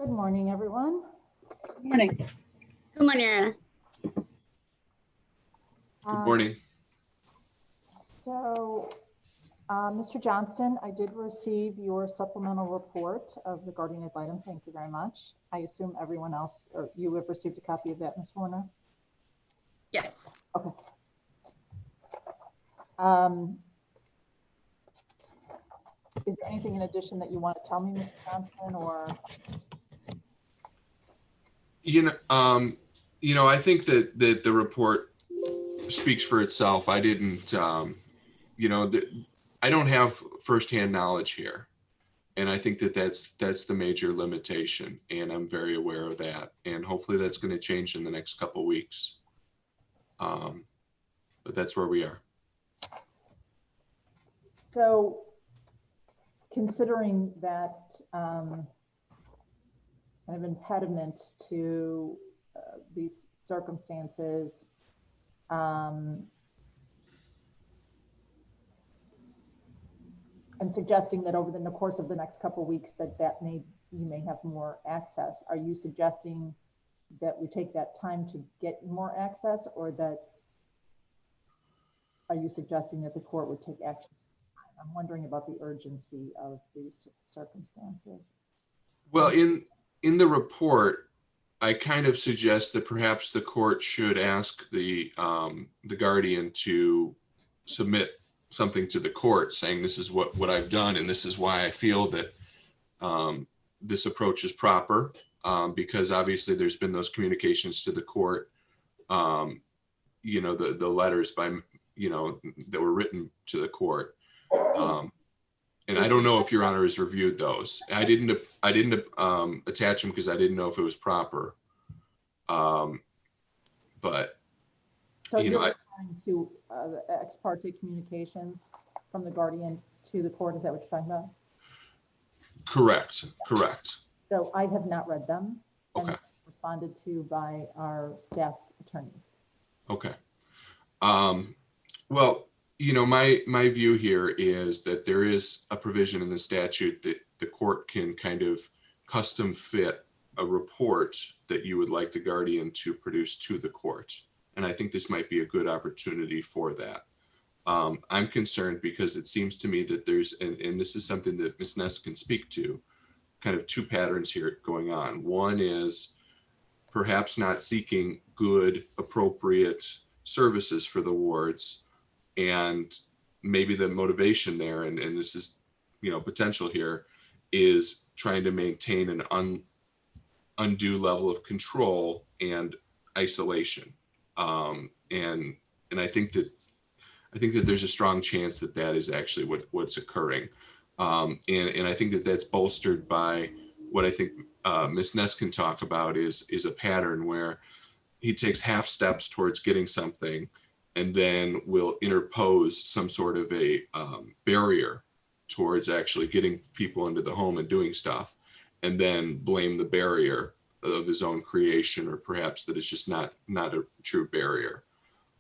Good morning, everyone. Good morning. Good morning, Anna. Good morning. So, Mr. Johnston, I did receive your supplemental report of the guardian ad litem. Thank you very much. I assume everyone else, or you have received a copy of that, Ms. Warner? Yes. Okay. Is there anything in addition that you want to tell me, Mr. Johnston, or? I think that the report speaks for itself. I didn't, I don't have firsthand knowledge here. And I think that that's the major limitation. And I'm very aware of that. And hopefully that's going to change in the next couple of weeks. But that's where we are. So, considering that kind of impediment to these circumstances, and suggesting that over the course of the next couple of weeks that you may have more access, are you suggesting that we take that time to get more access, or that are you suggesting that the court would take action? I'm wondering about the urgency of these circumstances. Well, in the report, I kind of suggest that perhaps the court should ask the guardian to submit something to the court saying this is what I've done and this is why I feel that this approach is proper, because obviously there's been those communications to the court, the letters by that were written to the court. And I don't know if Your Honor has reviewed those. I didn't attach them because I didn't know if it was proper. But so you're referring to the ex parte communications from the guardian to the court. Is that what you're talking about? Correct. So I have not read them. Okay. And responded to by our staff attorneys. Okay. Well, my view here is that there is a provision in the statute that the court can kind of custom fit a report that you would like the guardian to produce to the court. And I think this might be a good opportunity for that. I'm concerned because it seems to me that there's, and this is something that Ms. Ness can speak to, kind of two patterns here going on. One is perhaps not seeking good, appropriate services for the wards, and maybe the motivation there, and this is, potential here, is trying to maintain an undue level of control and isolation. And I think that there's a strong chance that that is actually what's occurring. And I think that that's bolstered by what I think Ms. Ness can talk about is a pattern where he takes half steps towards getting something and then will interpose some sort of a barrier towards actually getting people into the home and doing stuff, and then blame the barrier of his own creation, or perhaps that it's just not a true barrier.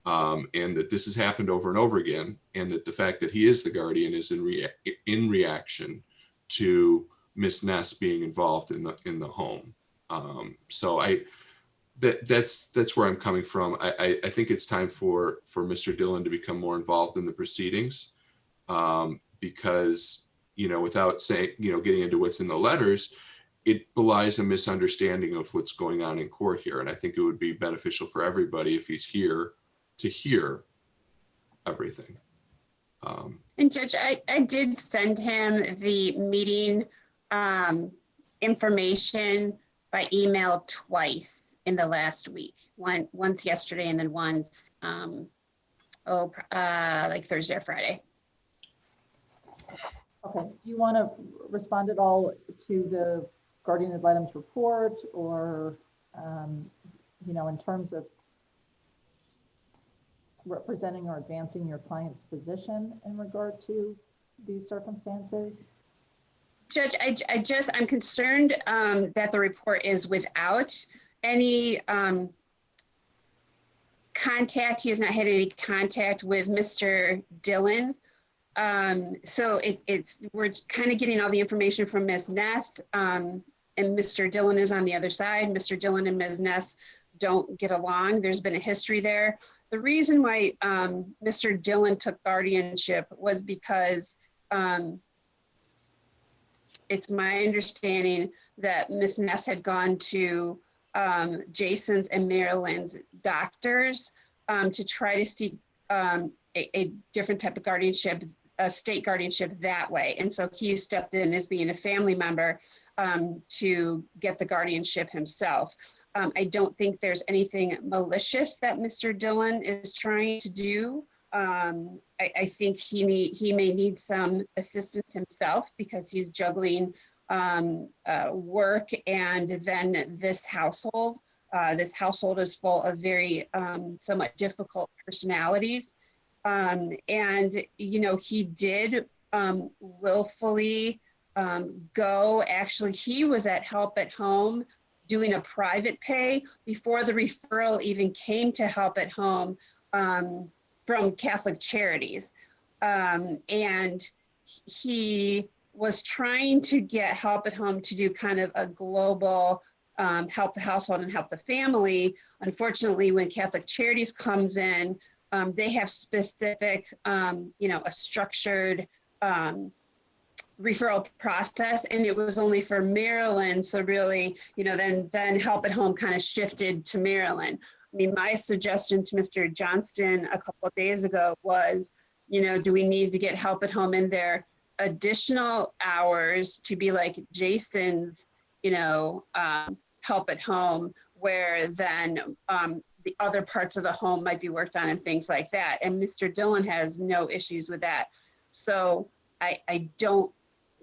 And that this has happened over and over again, and that the fact that he is the guardian is in reaction to Miss Ness being involved in the home. So that's where I'm coming from. I think it's time for Mr. Dillon to become more involved in the proceedings, because without saying getting into what's in the letters, it belies a misunderstanding of what's going on in court here. And I think it would be beneficial for everybody if he's here to hear everything. And Judge, I did send him the meeting information by email twice in the last week. Once yesterday and then once like Thursday or Friday. Okay, do you want to respond at all to the guardian ad litem's report, or in terms of representing or advancing your client's position in regard to these circumstances? Judge, I'm concerned that the report is without any contact. He has not had any contact with Mr. Dillon. So we're kind of getting all the information from Ms. Ness. and Mr. Dillon is on the other side. Mr. Dillon and Ms. Ness don't get along. There's been a history there. The reason why Mr. Dillon took guardianship was because it's my understanding that Ms. Ness had gone to Jason's and Marilyn's doctors to try to seek a different type of guardianship, a state guardianship that way. And so he stepped in as being a family member to get the guardianship himself. I don't think there's anything malicious that Mr. Dillon is trying to do. I think he may need some assistance himself because he's juggling work and then this household. This household is full of very somewhat difficult personalities. And, you know, he did willfully go, actually, he was at Help at Home doing a private pay before the referral even came to Help at Home from Catholic Charities. And he was trying to get Help at Home to do kind of a global help the household and help the family. Unfortunately, when Catholic Charities comes in, they have specific, you know, a structured referral process, and it was only for Maryland. So really, you know, then Help at Home kind of shifted to Maryland. I mean, my suggestion to Mr. Johnston a couple of days ago was, you know, do we need to get Help at Home in there additional hours to be like Jason's, you know, Help at Home, where then the other parts of the home might be worked on and things like that. And Mr. Dillon has no issues with that. So I don't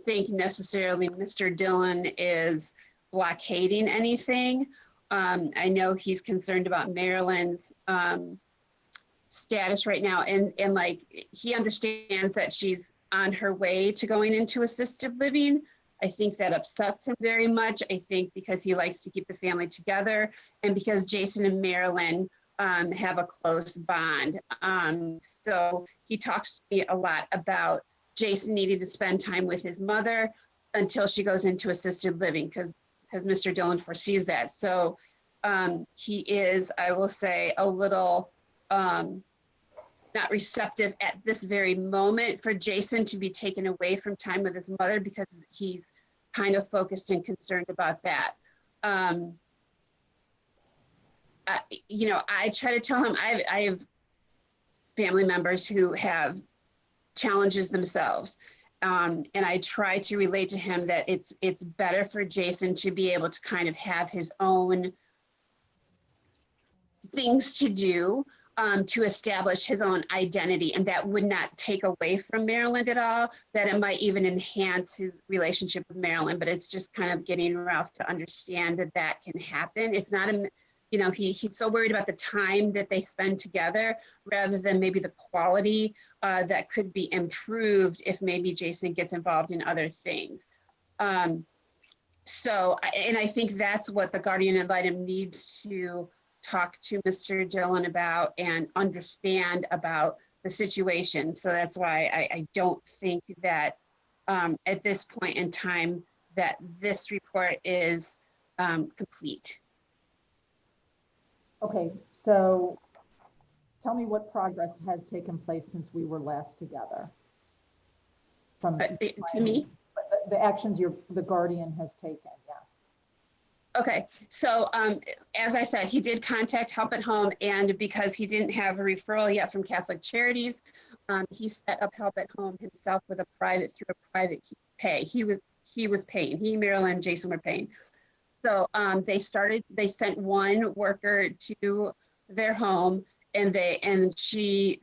think necessarily Mr. Dillon is blockading anything. I know he's concerned about Marilyn's status right now. And like, he understands that she's on her way to going into assisted living. I think that upsets him very much. I think because he likes to keep the family together and because Jason and Marilyn have a close bond. So he talks to me a lot about Jason needing to spend time with his mother until she goes into assisted living because Mr. Dillon foresees that. So he is, I will say, a little not receptive at this very moment for Jason to be taken away from time with his mother because he's kind of focused and concerned about that. You know, I try to tell him I have family members who have challenges themselves. And I try to relate to him that it's better for Jason to be able to kind of have his own things to do to establish his own identity, and that would not take away from Maryland at all, that it might even enhance his relationship with Maryland, but it's just kind of getting Ralph to understand that that can happen. It's not a, you know, he's so worried about the time that they spend together rather than maybe the quality that could be improved if maybe Jason gets involved in other things. So, and I think that's what the guardian ad litem needs to talk to Mr. Dillon about and understand about the situation. So that's why I don't think that at this point in time that this report is complete. Okay, so tell me what progress has taken place since we were last together. From To me? The actions the guardian has taken, yes. Okay, so as I said, he did contact Help at Home, and because he didn't have a referral yet from Catholic Charities, he set up Help at Home himself with a private pay. He was paying. He, Marilyn, and Jason were paying. So they sent one worker to their home, and she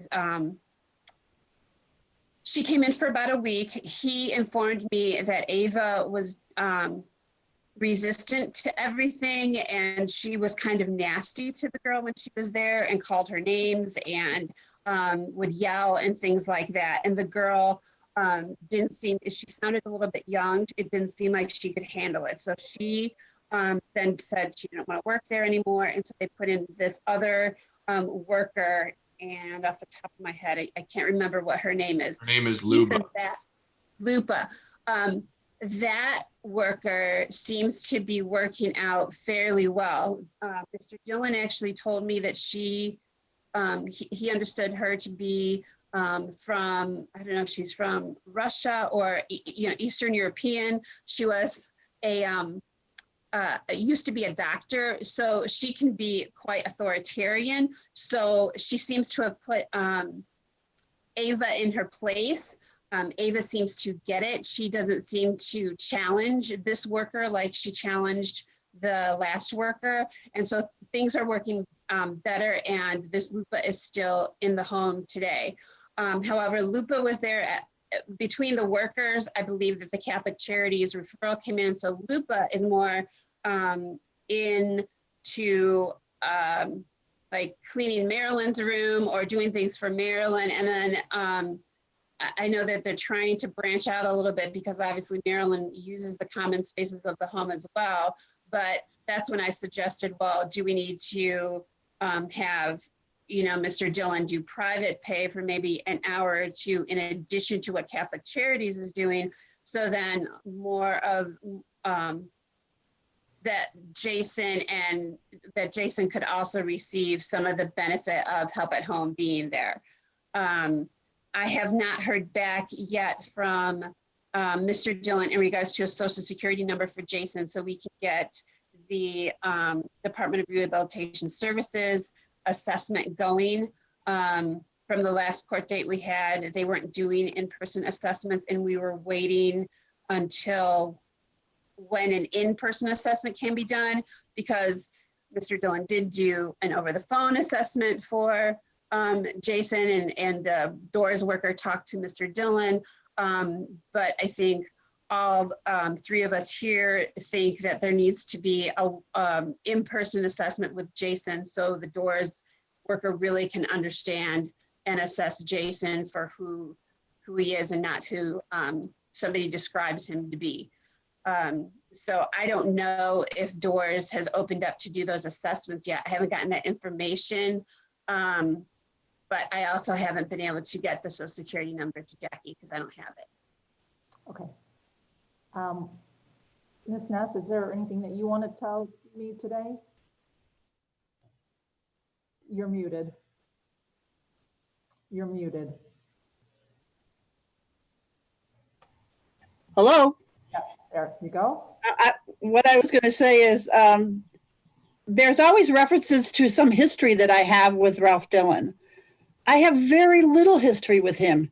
came in for about a week. He informed me that Ava was resistant to everything, and she was kind of nasty to the girl when she was there and called her names and would yell and things like that. And the girl she sounded a little bit young. It didn't seem like she could handle it. So she then said she didn't want to work there anymore. And so they put in this other worker, and off the top of my head, I can't remember what her name is. Her name is Luba. Lupa. that worker seems to be working out fairly well. Mr. Dillon actually told me that he understood her to be from, I don't know if she's from Russia or, Eastern European. She was used to be a doctor, so she can be quite authoritarian. So she seems to have put Ava in her place. Ava seems to get it. She doesn't seem to challenge this worker like she challenged the last worker. And so things are working better, and this Lupa is still in the home today. However, Lupa was there between the workers. I believe that the Catholic Charities referral came in. So Lupa is more into like cleaning Marilyn's room or doing things for Marilyn. And then I know that they're trying to branch out a little bit because obviously Marilyn uses the common spaces of the home as well. But that's when I suggested, well, do we need to have, Mr. Dillon do private pay for maybe an hour or two in addition to what Catholic Charities is doing? So then more of that Jason could also receive some of the benefit of help at home being there. I have not heard back yet from Mr. Dillon in regards to a social security number for Jason, so we can get the Department of Rehabilitation Services assessment going. From the last court date we had, they weren't doing in-person assessments, and we were waiting until when an in-person assessment can be done, because Mr. Dillon did do an over-the-phone assessment for Jason, and the doors worker talked to Mr. Dillon. But I think all three of us here think that there needs to be a in-person assessment with Jason, so the doors worker really can understand and assess Jason for who he is and not who somebody describes him to be. So I don't know if Doors has opened up to do those assessments yet. I haven't gotten that information. But I also haven't been able to get the social security number to Jackie because I don't have it. Okay. Ms. Ness, is there anything that you want to tell me today? You're muted. You're muted. Hello. Yes, there you go. What I was going to say is there's always references to some history that I have with Ralph Dillon. I have very little history with him.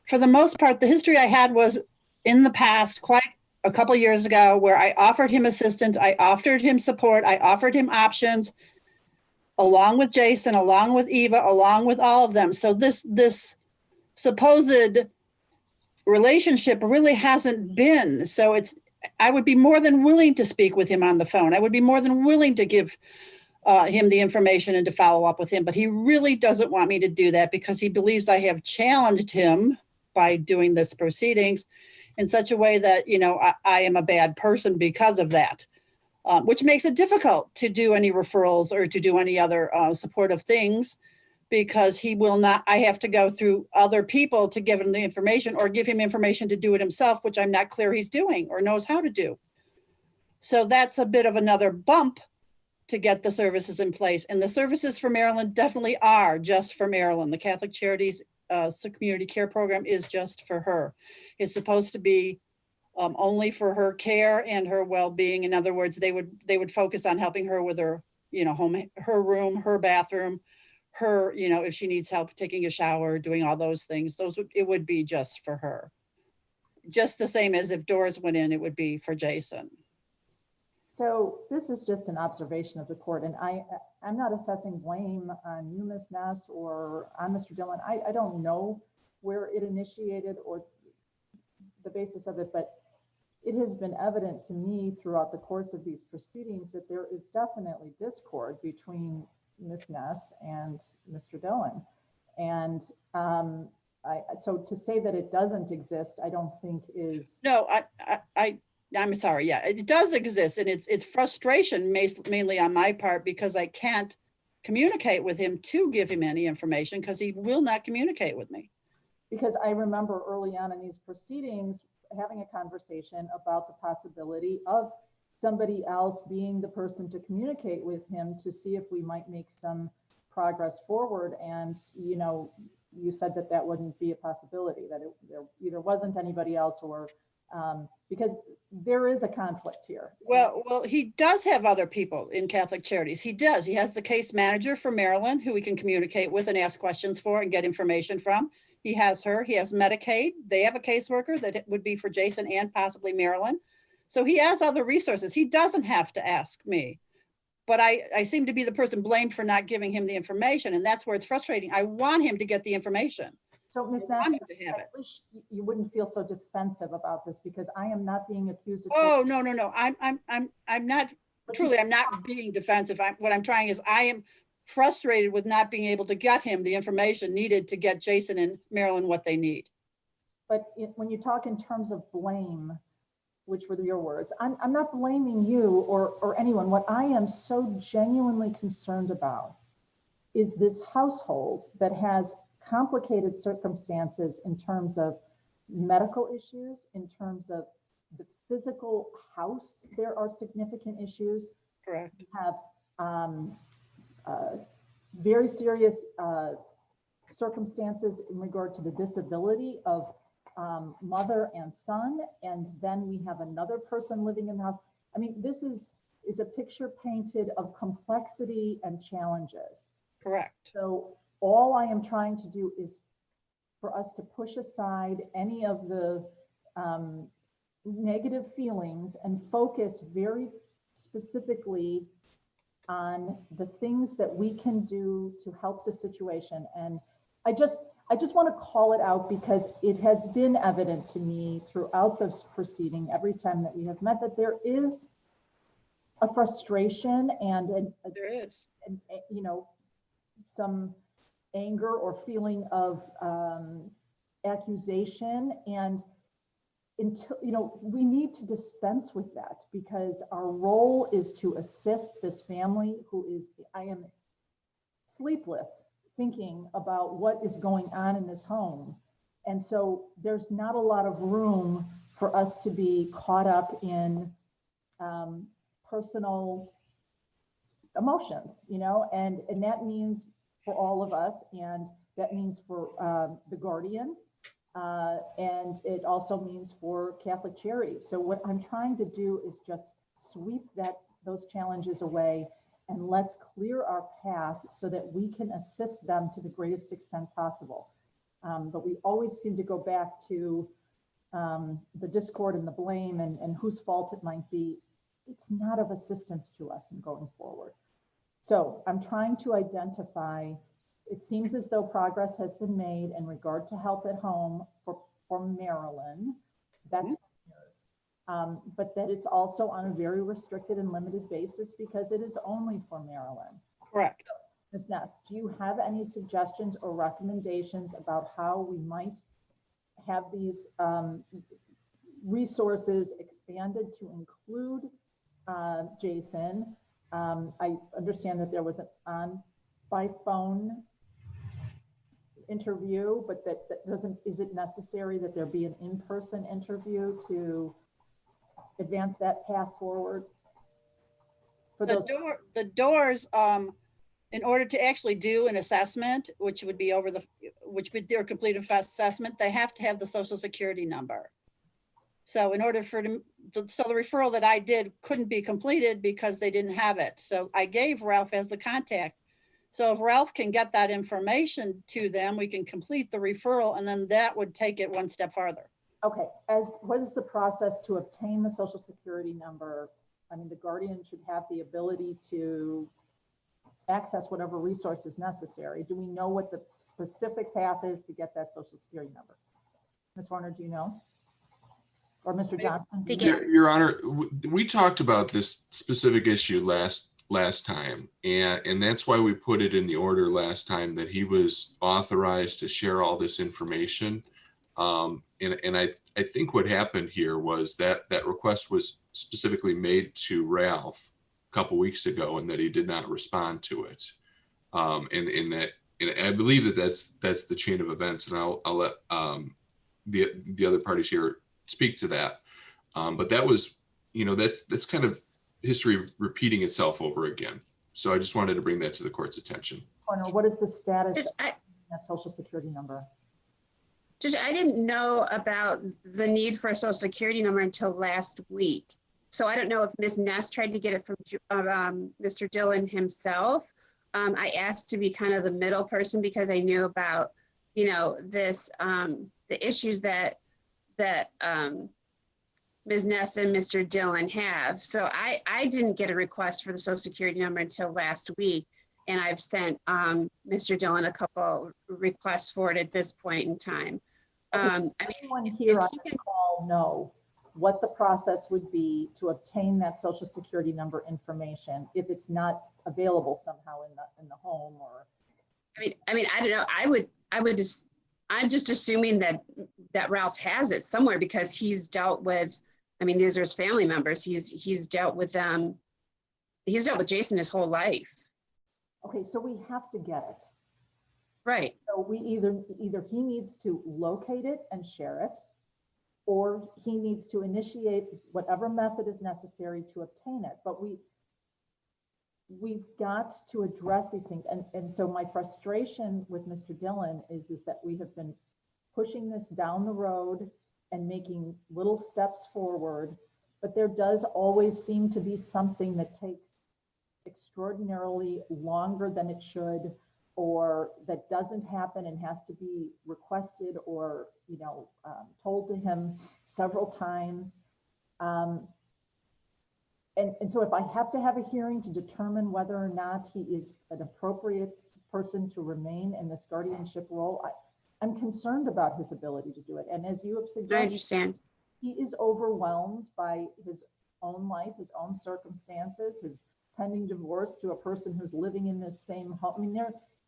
For the most part, the history I had was in the past, quite a couple of years ago, where I offered him assistance, I offered him support, I offered him options, along with Jason, along with Eva, along with all of them. So this supposed relationship really hasn't been. So I would be more than willing to speak with him on the phone. I would be more than willing to give him the information and to follow up with him, but he really doesn't want me to do that because he believes I have challenged him by doing this proceedings in such a way that, I am a bad person because of that, which makes it difficult to do any referrals or to do any other supportive things, because he will not, I have to go through other people to give him the information or give him information to do it himself, which I'm not clear he's doing or knows how to do. So that's a bit of another bump to get the services in place. And the services for Marilyn definitely are just for Marilyn. The Catholic Charities Community Care Program is just for her. It's supposed to be only for her care and her well-being. In other words, they would focus on helping her with her, home, her room, her bathroom, her, if she needs help taking a shower, doing all those things. It would be just for her. Just the same as if Doors went in, it would be for Jason. So this is just an observation of the court, and I'm not assessing blame on you, Ms. Ness, or on Mr. Dillon. I don't know where it initiated or the basis of it, but it has been evident to me throughout the course of these proceedings that there is definitely discord between Ms. Ness and Mr. Dillon. And so to say that it doesn't exist, I don't think is. No, I'm sorry. Yeah, it does exist. And it's frustration mainly on my part because I can't communicate with him to give him any information because he will not communicate with me. Because I remember early on in these proceedings, having a conversation about the possibility of somebody else being the person to communicate with him to see if we might make some progress forward. And, you know, you said that that wouldn't be a possibility, that there either wasn't anybody else or, because there is a conflict here. Well, he does have other people in Catholic Charities. He does. He has the case manager for Maryland who we can communicate with and ask questions for and get information from. He has her. He has Medicaid. They have a caseworker that would be for Jason and possibly Maryland. So he has other resources. He doesn't have to ask me. But I seem to be the person blamed for not giving him the information. And that's where it's frustrating. I want him to get the information. So Ms. I want Nash, him to have I it. wish you wouldn't feel so defensive about this, because I am not being accused of. Oh, no. I'm not, truly, I'm not being defensive. What I'm trying is I am frustrated with not being able to get him the information needed to get Jason and Marilyn what they need. But when you talk in terms of blame, which were your words, I'm not blaming you or anyone. What I am so genuinely concerned about is this household that has complicated circumstances in terms of medical issues, in terms of the physical house. There are significant issues. Correct. We have very serious circumstances in regard to the disability of mother and son, and then we have another person living in the house. I mean, this is a picture painted of complexity and challenges. Correct. So all I am trying to do is for us to push aside any of the negative feelings and focus very specifically on the things that we can do to help the situation. And I just want to call it out because it has been evident to me throughout this proceeding, every time that we have met, that there is a frustration and There is. you know, some anger or feeling of accusation. And until, you know, we need to dispense with that, because our role is to assist this family who is, I am sleepless thinking about what is going on in this home. And so there's not a lot of room for us to be caught up in personal emotions, you know, and that means for all of us, and that means for the guardian, and it also means for Catholic Charities. So what I'm trying to do is just sweep those challenges away, and let's clear our path so that we can assist them to the greatest extent possible. But we always seem to go back to the discord and the blame and whose fault it might be. It's not of assistance to us in going forward. So I'm trying to identify, it seems as though progress has been made in regard to help at home for Maryland. That's but that it's also on a very restricted and limited basis because it is only for Maryland. Correct. Ms. Ness, do you have any suggestions or recommendations about how we might have these resources expanded to include Jason? I understand that there was an by phone interview, but that doesn't, is it necessary that there be an in-person interview to advance that path forward? For those The doors, in order to actually do an assessment, which would be which would do a complete assessment, they have to have the social security number. So in order for so the referral that I did couldn't be completed because they didn't have it. So I gave Ralph as the contact. So if Ralph can get that information to them, we can complete the referral, and then that would take it one step farther. Okay, what is the process to obtain the social security number? I mean, the guardian should have the ability to access whatever resources necessary. Do we know what the specific path is to get that social security number? Ms. Warner, do you know? Or Mr. Johnson? Do you know? Your Honor, we talked about this specific issue last time, and that's why we put it in the order last time that he was authorized to share all this information. And I think what happened here was that request was specifically made to Ralph a couple weeks ago, and that he did not respond to it. And I believe that's the chain of events, and I'll let the other parties here speak to that. But that was, that's kind of history repeating itself over again. So I just wanted to bring that to the court's attention. Connor, what is the status Judge, of that social security number? Judge, I didn't know about the need for a social security number until last week. So I don't know if Ms. Ness tried to get it from Mr. Dillon himself. I asked to be kind of the middle person because I knew about, this, the issues that Ms. Ness and Mr. Dillon have. So I didn't get a request for the social security number until last week. And I've sent Mr. Dillon a couple requests for it at this point in time. Anyone here on this call know what the process would be to obtain that social security number information if it's not available somehow in the home? Or I don't know. I'm just assuming that Ralph has it somewhere because he's dealt with, these are his family members. He's dealt with them. He's dealt with Jason his whole life. okay, so we have to get it. Right. So we either he needs to locate it and share it, or he needs to initiate whatever method is necessary to obtain it. But we've got to address these things. And so my frustration with Mr. Dillon is that we have been pushing this down the road and making little steps forward, but there does always seem to be something that takes extraordinarily longer than it should, or that doesn't happen and has to be requested or, told to him several times. And so if I have to have a hearing to determine whether or not he is an appropriate person to remain in this guardianship role, I'm concerned about his ability to do it. And as you have suggested, I understand. He is overwhelmed by his own life, his own circumstances, his pending divorce to a person who's living in this same home.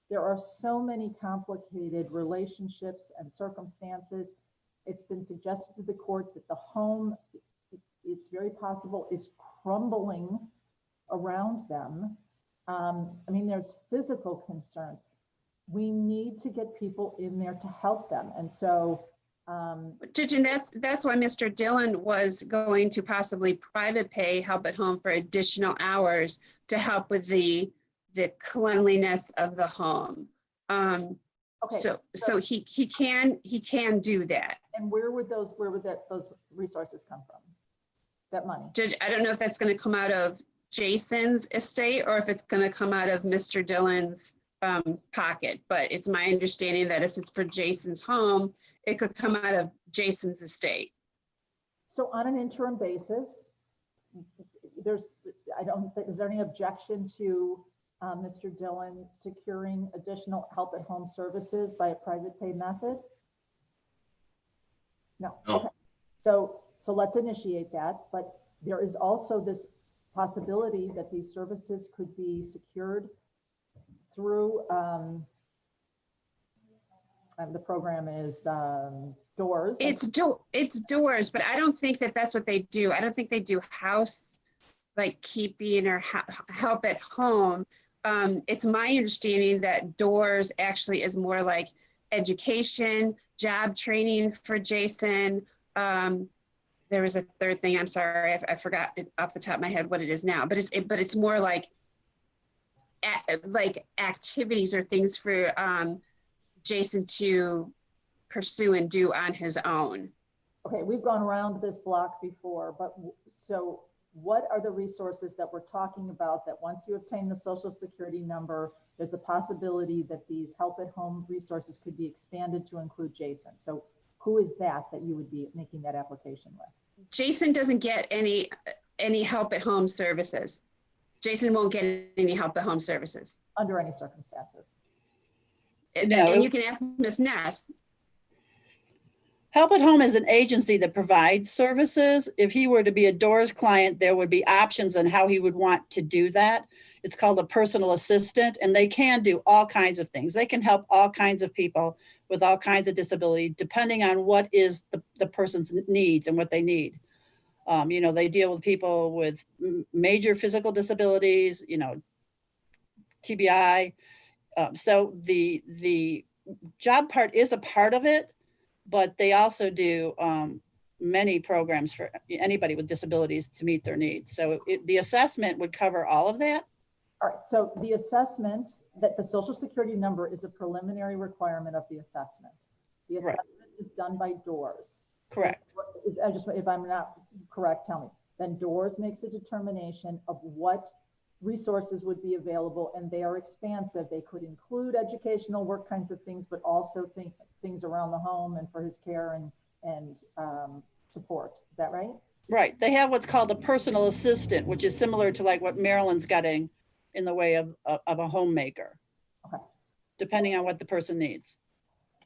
There are so many complicated relationships and circumstances. It's been suggested to the court that the home, it's very possible, is crumbling around them. There's physical concerns. We need to get people in there to help them. And so, Judge, and that's why Mr. Dillon was going to possibly private pay help at home for additional hours to help with the cleanliness of the home. okay. So he can do that. And where would those resources come from? That money? Judge, I don't know if that's going to come out of Jason's estate or if it's going to come out of Mr. Dillon's pocket, but it's my understanding that if it's for Jason's home, it could come out of Jason's estate. So on an interim basis, is there any objection to Mr. Dillon securing additional help at home services by a private pay method? No. Okay. So let's initiate that, but there is also this possibility that these services could be secured through the program is doors. It's doors, but I don't think that's what they do. I don't think they do house like keeping or help at home. It's my understanding that doors actually is more like education, job training for Jason. There was a third thing. I'm sorry, I forgot it off the top of my head what it is now. But it's more like activities or things for Jason to pursue and do on his own. Okay, we've gone around this block before, but so what are the resources that we're talking about that once you obtain the social security number, there's a possibility that these help at home resources could be expanded to include Jason? So who is that you would be making that application with? Jason doesn't get any help at home services. Jason won't get any help at home services. Under any circumstances? No. And you can ask Ms. Ness. Help at Home is an agency that provides services. If he were to be a Doors client, there would be options on how he would want to do that. It's called a personal assistant, and they can do all kinds of things. They can help all kinds of people with all kinds of disability, depending on what is the person's needs and what they need. They deal with people with major physical disabilities, TBI. So the job part is a part of it, but they also do many programs for anybody with disabilities to meet their needs. So the assessment would cover all of that? All right, so the assessment, that the social security number is a preliminary requirement of the assessment. The Right. assessment is done by DOORS. Correct. If I'm not correct, tell me. Then DOORS makes a determination of what resources would be available, and they are expansive. They could include educational work kinds of things, but also things around the home and for his care and support. Is that right? Right. They have what's called a personal assistant, which is similar to like what Maryland's getting in the way of a homemaker, Okay. depending on what the person needs.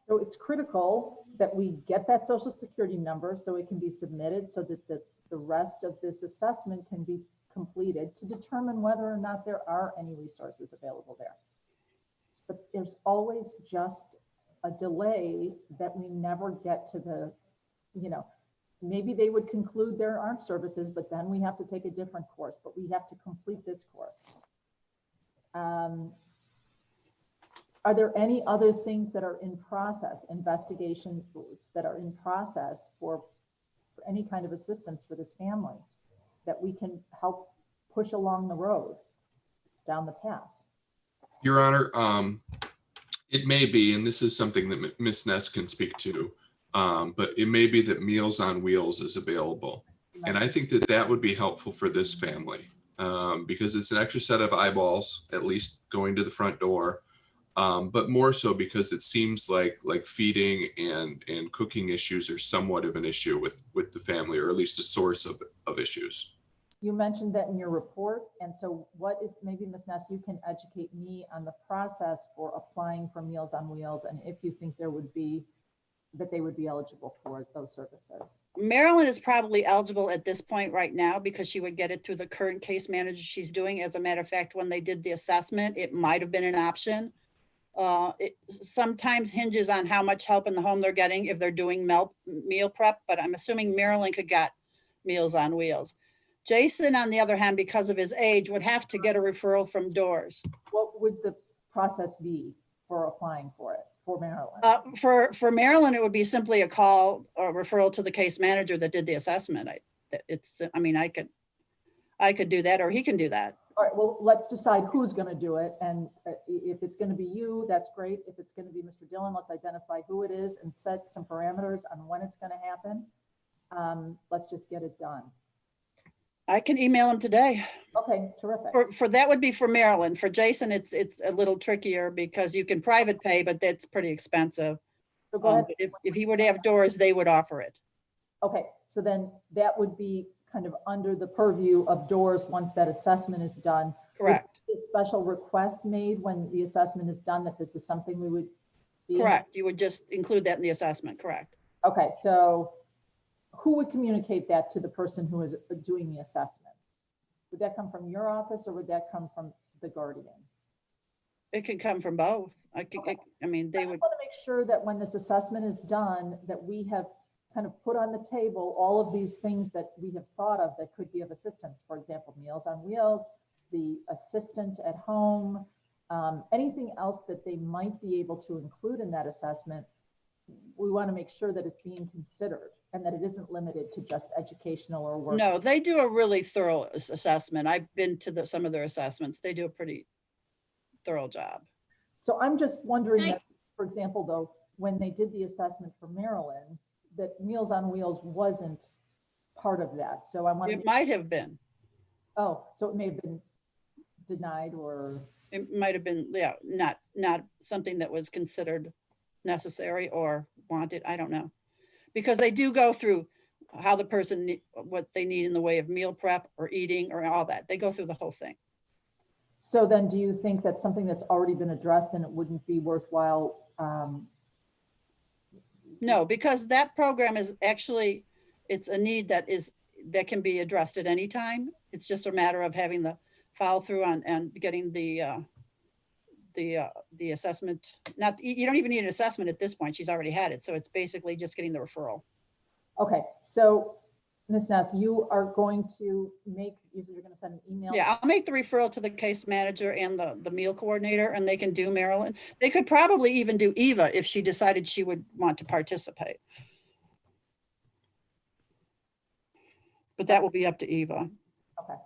So it's critical that we get that social security number so it can be submitted so that the rest of this assessment can be completed to determine whether or not there are any resources available there. But there's always just a delay that we never get to the, maybe they would conclude there aren't services, but then we have to take a different course, but we have to complete this course. Are there any other things that are in process, investigations that are in process for any kind of assistance for this family that we can help push along the road down the path? Your Honor, it may be, and this is something that Ms. Ness can speak to, but it may be that Meals on Wheels is available. And I think that that would be helpful for this family because it's an extra set of eyeballs, at least going to the front door. But more so because it seems like feeding and cooking issues are somewhat of an issue with the family, or at least a source of issues. You mentioned that in your report. And so maybe Ms. Ness, you can educate me on the process for applying for Meals on Wheels and if you think they would be eligible for those services. Marilyn is probably eligible at this point right now because she would get it through the current case manager she's doing. As a matter of fact, when they did the assessment, it might have been an option. It sometimes hinges on how much help in the home they're getting if they're doing meal prep, but I'm assuming Marilyn could get Meals on Wheels. Jason, on the other hand, because of his age, would have to get a referral from DOORS. What would the process be for applying for it for Maryland? For Maryland, it would be simply a call or referral to the case manager that did the assessment. I could do that, or he can do that. All right, well, let's decide who's going to do it. And if it's going to be you, that's great. If it's going to be Mr. Dillon, let's identify who it is and set some parameters on when it's going to happen. Let's just get it done. I can email him today. Okay, terrific. For that would be for Maryland. For Jason, it's a little trickier because you can private pay, but that's pretty expensive. So go ahead. If he would have DOORS, they would offer it. Okay, so then that would be kind of under the purview of DOORS once that assessment is done. Correct. Would a special request made when the assessment is done that this is something we would be? Correct. You would just include that in the assessment. Correct. Okay, so who would communicate that to the person who is doing the assessment? Would that come from your office or would that come from the guardian? It can come from both. They would. I want to make sure that when this assessment is done, that we have kind of put on the table all of these things that we have thought of that could be of assistance. For example, Meals on Wheels, the assistant at home, anything else that they might be able to include in that assessment. We want to make sure that it's being considered and that it isn't limited to just educational or work. No, they do a really thorough assessment. I've been to some of their assessments. They do a pretty thorough job. So I'm just wondering that, for example, though, when they did the assessment for Maryland, that Meals on Wheels wasn't part of that. So I want to. It might have been. Oh, so it may have been denied, or it might have been, yeah, not something that was considered necessary or wanted. I don't know, because they do go through how the person, what they need in the way of meal prep or eating or all that. They go through the whole thing. So then do you think that's something that's already been addressed and it wouldn't be worthwhile? No, because that program is actually, it's a need that can be addressed at any time. It's just a matter of having the follow through on and getting the assessment. You don't even need an assessment at this point. She's already had it. So it's basically just getting the referral. Okay. So Ms. Ness, you are going to you're going to send an email. Yeah, I'll make the referral to the case manager and the meal coordinator, and they can do Maryland. They could probably even do Eva if she decided she would want to participate. but that will be up to Eva. Okay.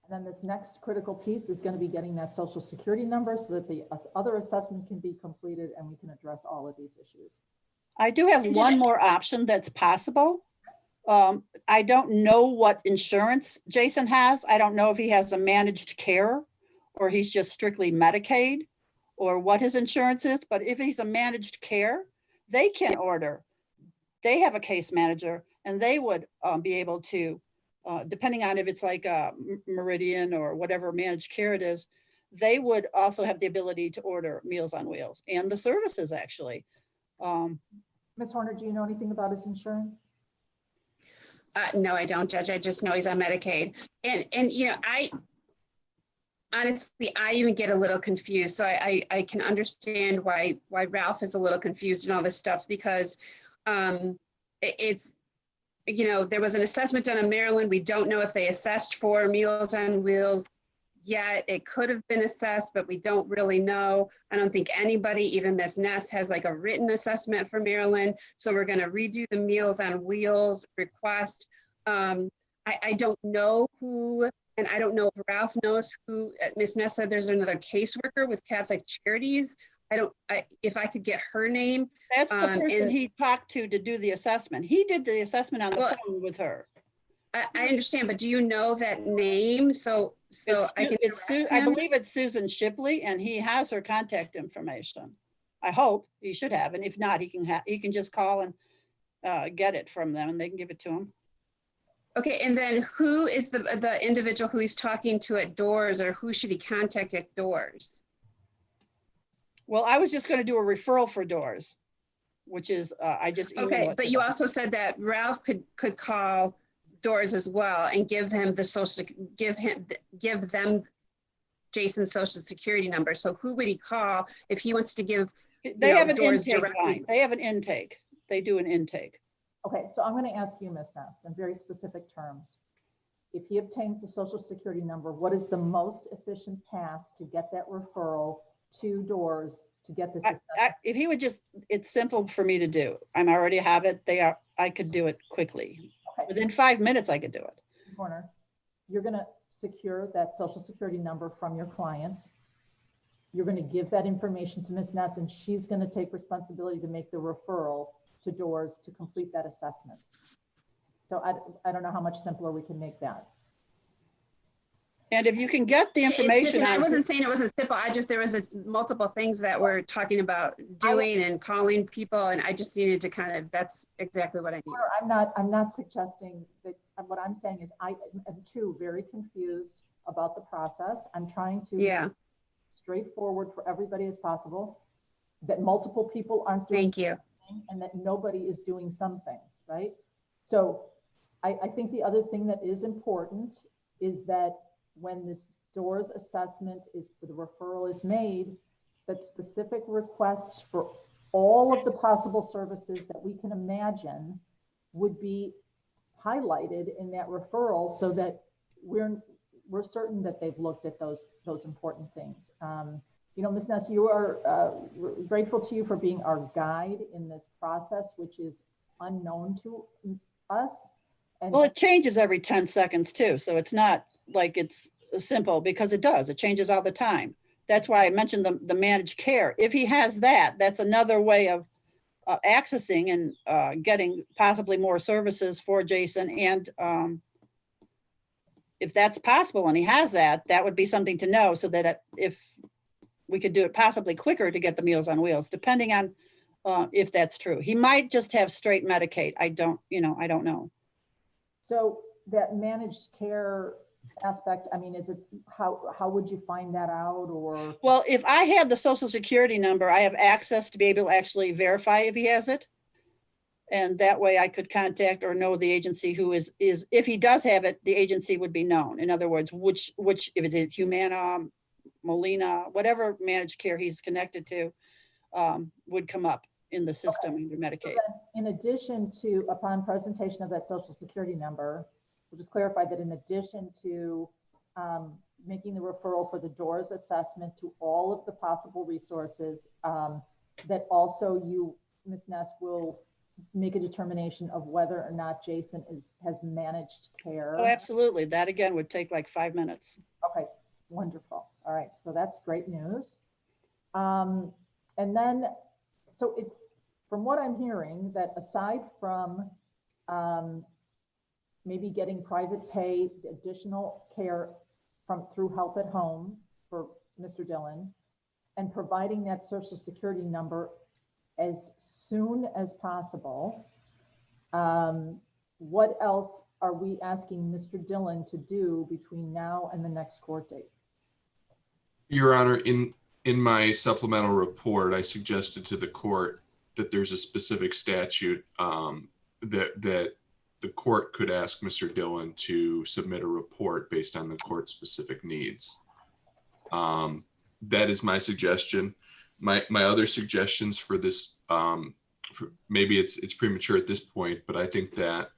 And then this next critical piece is going to be getting that social security number so that the other assessment can be completed and we can address all of these issues. I do have one more option that's possible. I don't know what insurance Jason has. I don't know if he has a managed care or he's just strictly Medicaid or what his insurance is. But if he's a managed care, they can order. They have a case manager and they would be able to, depending on if it's like a Meridian or whatever managed care it is, they would also have the ability to order Meals on Wheels and the services actually. Ms. Horner, do you know anything about his insurance? No, I don't, Judge. I just know he's on Medicaid. And you know, honestly, I even get a little confused. So I can understand why Ralph is a little confused and all this stuff, because it's, you know, there was an assessment done in Maryland. We don't know if they assessed for Meals on Wheels yet. It could have been assessed, but we don't really know. I don't think anybody, even Ms. Ness, has like a written assessment for Maryland. So we're going to redo the Meals on Wheels request. I don't know who, and I don't know if Ralph knows who. Ms. Ness said there's another caseworker with Catholic Charities. If I could get her name. That's the person he talked to do the assessment. He did the assessment on the phone with her. I understand, but do you know that name? So I can. I believe it's Susan Shipley, and he has her contact information. I hope he should have, and if not, he can just call and get it from them, and they can give it to him. Okay, and then who is the individual who he's talking to at Doors, or who should he contact at Doors? Well, I was just going to do a referral for Doors, which is I just okay. But you also said that Ralph could call Doors as well and give him give them Jason's social security number. So who would he call if he wants to give? They have an Doors intake directly? line. They have an intake. They do an intake. Okay, so I'm going to ask you, Ms. Ness, in very specific terms. If he obtains the social security number, what is the most efficient path to get that referral to Doors to get this assessment? If he would just, it's simple for me to do. I already have it. I could do it quickly. Okay. Within 5 minutes, I could do it. Ms. Horner, you're going to secure that social security number from your client. You're going to give that information to Ms. Ness, and she's going to take responsibility to make the referral to Doors to complete that assessment. So I don't know how much simpler we can make that. And if you can get the information. I wasn't saying it wasn't simple. there was multiple things that we're talking about doing and calling people, and I just needed to that's exactly what I need. I'm not suggesting that. What I'm saying is I am too very confused about the process. I'm trying to be straightforward for everybody as possible, that multiple people aren't doing. Thank you. And that nobody is doing some things, right? So I think the other thing that is important is that when this Doors assessment the referral is made, that specific requests for all of the possible services that we can imagine would be highlighted in that referral so that we're certain that they've looked at those important things. You know, Ms. Ness, we're grateful to you for being our guide in this process, which is unknown to us. And well, it changes every 10 seconds too. So it's not like it's simple, because it does. It changes all the time. That's why I mentioned the managed care. If he has that, that's another way of accessing and getting possibly more services for Jason. And if that's possible and he has that, that would be something to know, so that if we could do it possibly quicker to get the Meals on Wheels, depending on if that's true. He might just have straight Medicaid. I don't know. So that managed care aspect, I mean, is it how would you find that out? Or well, if I had the social security number, I have access to be able to actually verify if he has it. And that way I could contact or know the agency who is if he does have it, the agency would be known. In other words, which if it's Humana, Molina, whatever managed care he's connected to, would come up in the system under Medicaid. So in addition to, upon presentation of that social security number, we'll just clarify that in addition to making the referral for the Doors assessment to all of the possible resources, that also you, Ms. Ness, will make a determination of whether or not Jason has managed care. Oh, absolutely. That again would take like 5 minutes. Okay, wonderful. All right, so that's great news. And then, so it, from what I'm hearing, that aside from maybe getting private pay, additional care through Help at Home for Mr. Dillon, and providing that social security number as soon as possible, what else are we asking Mr. Dillon to do between now and the next court date? Your Honor, in my supplemental report, I suggested to the court that there's a specific statute that the court could ask Mr. Dillon to submit a report based on the court's specific needs. That is my suggestion. My other suggestions for this, maybe it's premature at this point, but I think that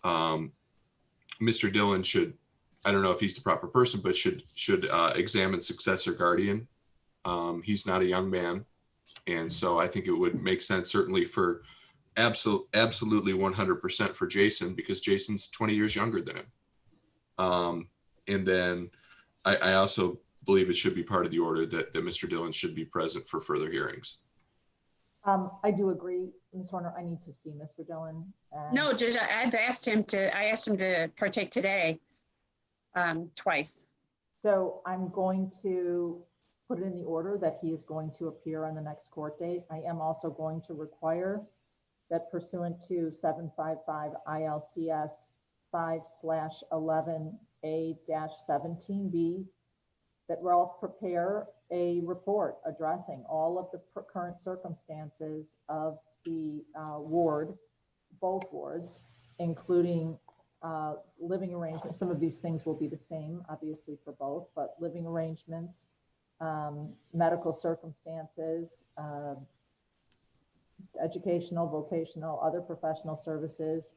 Mr. Dillon should, I don't know if he's the proper person, but should examine successor guardian. He's not a young man. And so I think it would make sense, certainly for absolutely 100% for Jason, because Jason's 20 years younger than him. And then I also believe it should be part of the order that Mr. Dillon should be present for further hearings. I do agree, Ms. Horner. I need to see Mr. Dillon. No, Judge, I asked him to partake today, twice. So I'm going to put it in the order that he is going to appear on the next court date. I am also going to require that pursuant to 755 ILCS 5/11A-17B, that Ralph prepare a report addressing all of the current circumstances of the ward, both wards, including living arrangements. Some of these things will be the same, obviously, for both, but living arrangements, medical circumstances, educational, vocational, other professional services.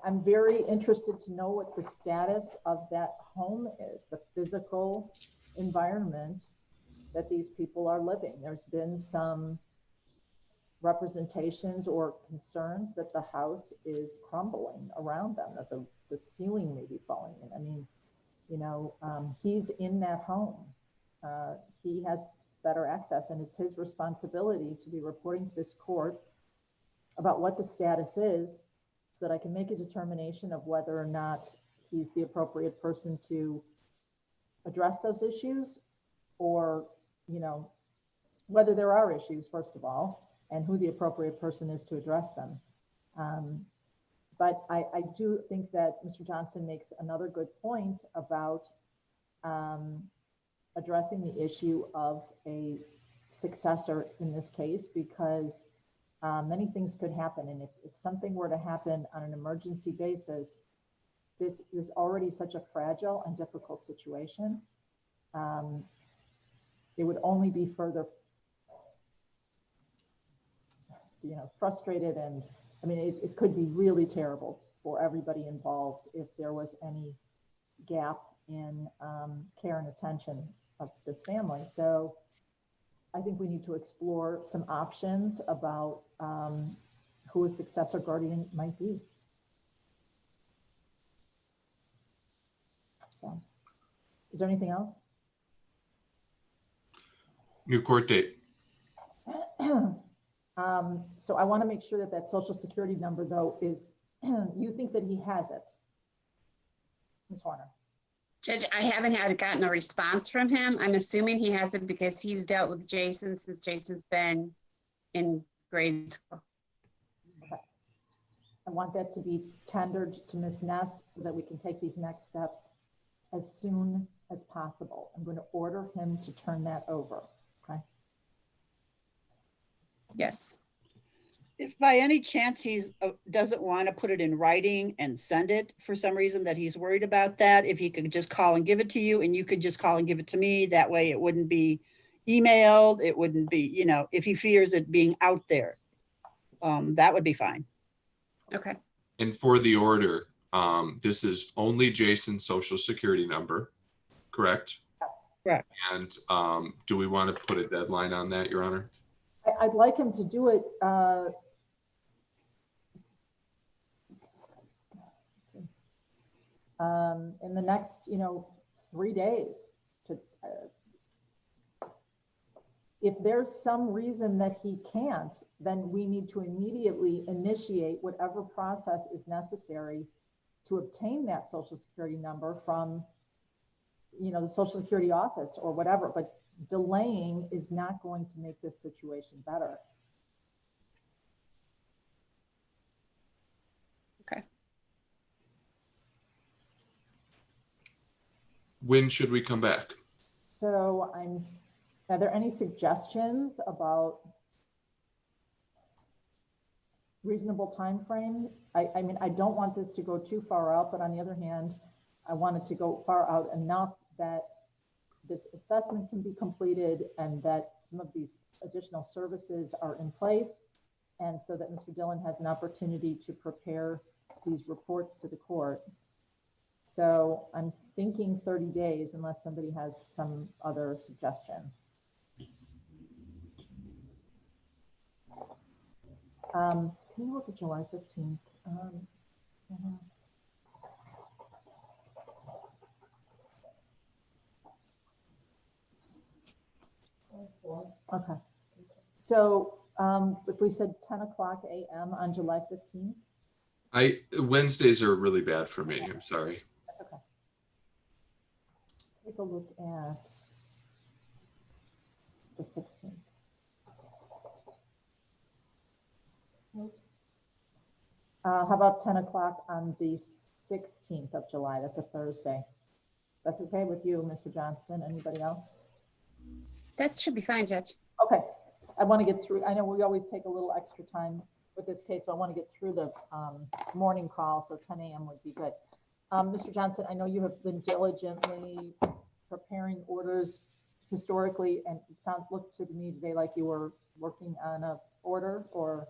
I'm very interested to know what the status of that home is, the physical environment that these people are living. There's been some representations or concerns that the house is crumbling around them, that the ceiling may be falling in. I mean, you know, he's in that home. He has better access, and it's his responsibility to be reporting to this court about what the status is, so that I can make a determination of whether or not he's the appropriate person to address those issues, or, you know, whether there are issues, first of all, and who the appropriate person is to address them. But I do think that Mr. Johnson makes another good point about addressing the issue of a successor in this case, because many things could happen. And if something were to happen on an emergency basis, this is already such a fragile and difficult situation. It would only be further, you know, frustrated. And I mean, it could be really terrible for everybody involved if there was any gap in care and attention of this family. So I think we need to explore some options about who a successor guardian might be. So, is there anything else? New court date. So I want to make sure that that social security number, though, is, you think that he has it, Ms. Horner? Judge, I haven't gotten a response from him. I'm assuming he has it because he's dealt with Jason since Jason's been in grade school. Okay. I want that to be tendered to Ms. Ness so that we can take these next steps as soon as possible. I'm going to order him to turn that over. Okay. Yes. If by any chance he's doesn't want to put it in writing and send it for some reason that he's worried about that, if he could just call and give it to you, and you could just call and give it to me, that way it wouldn't be emailed, it wouldn't be, you know, if he fears it being out there, that would be fine. Okay. And for the order, this is only Jason's social security number, correct? Yes. Correct. And do we want to put a deadline on that, Your Honor? I'd like him to do it, in the next, 3 days. To, if there's some reason that he can't, then we need to immediately initiate whatever process is necessary to obtain that social security number from, the social security office or whatever, but delaying is not going to make this situation better. Okay. When should we come back? So are there any suggestions about reasonable time frame? I mean, I don't want this to go too far out, but on the other hand, I want it to go far out enough that this assessment can be completed and that some of these additional services are in place. And so that Mr. Dillon has an opportunity to prepare these reports to the court. So I'm thinking 30 days unless somebody has some other suggestion. Can you look at July 15th? Okay. So if we said 10 o'clock a.m. on July 15th? Wednesdays are really bad for me. I'm sorry. That's okay. Take a look at the 16th. How about 10 o'clock on the 16th of July? That's a Thursday. That's okay with you, Mr. Johnston? Anybody else? That should be fine, Judge. Okay. I want to get through. I know we always take a little extra time with this case, so I want to get through the morning call. So 10 a.m. would be good. Mr. Johnson, I know you have been diligently preparing orders historically, and it looked to me today like you were working on a order or.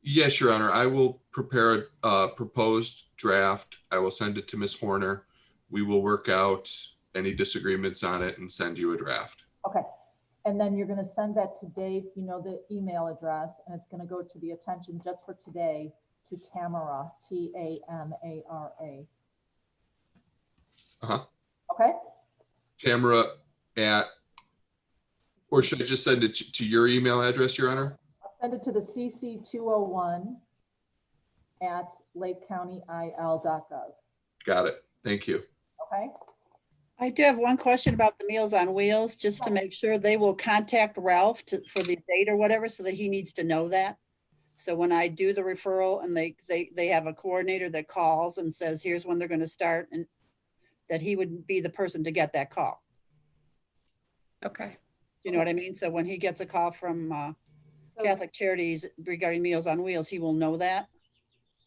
Yes, Your Honor. I will prepare a proposed draft. I will send it to Ms. Horner. We will work out any disagreements on it and send you a draft. Okay. And then you're going to send that to Dave, the email address, and it's going to go to the attention just for today to Tamara, Tamara. Uh-huh. Okay. Tamara or should I just send it to your email address, Your Honor? I'll send it to the CC201 at lakecountyil.gov. Got it. Thank you. Okay. I do have one question about the Meals on Wheels, just to make sure they will contact Ralph for the date or whatever, so that he needs to know that. So when I do the referral and they have a coordinator that calls and says, here's when they're going to start, and that he would be the person to get that call. Okay. You know what I mean? So when he gets a call from Catholic Charities regarding Meals on Wheels, he will know that.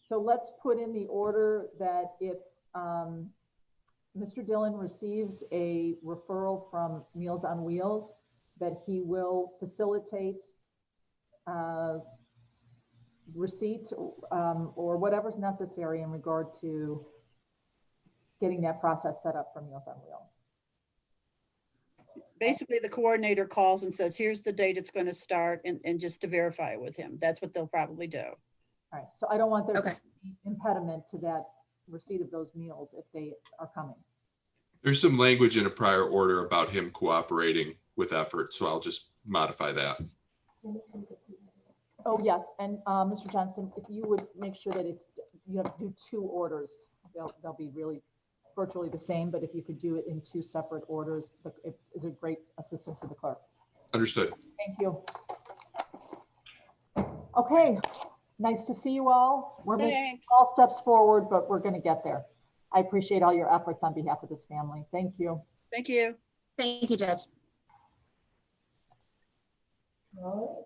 So let's put in the order that if Mr. Dillon receives a referral from Meals on Wheels, that he will facilitate receipt or whatever's necessary in regard to getting that process set up for Meals on Wheels. Basically, the coordinator calls and says, here's the date it's going to start, and just to verify it with him. That's what they'll probably do. All right. So I don't want there to be impediment to that receipt of those meals if they are coming. There's some language in a prior order about him cooperating with effort, so I'll just modify that. Oh, yes. And Mr. Johnson, if you would make sure that you have to do 2 orders. They'll be really virtually the same, but if you could do it in 2 separate orders, it is a great assistance to the clerk. Understood. Thank you. Okay. Nice to see you all. We're making all steps forward, but we're going to get there. I appreciate all your efforts on behalf of this family. Thank you. Thank you. Thank you, Judge. All right.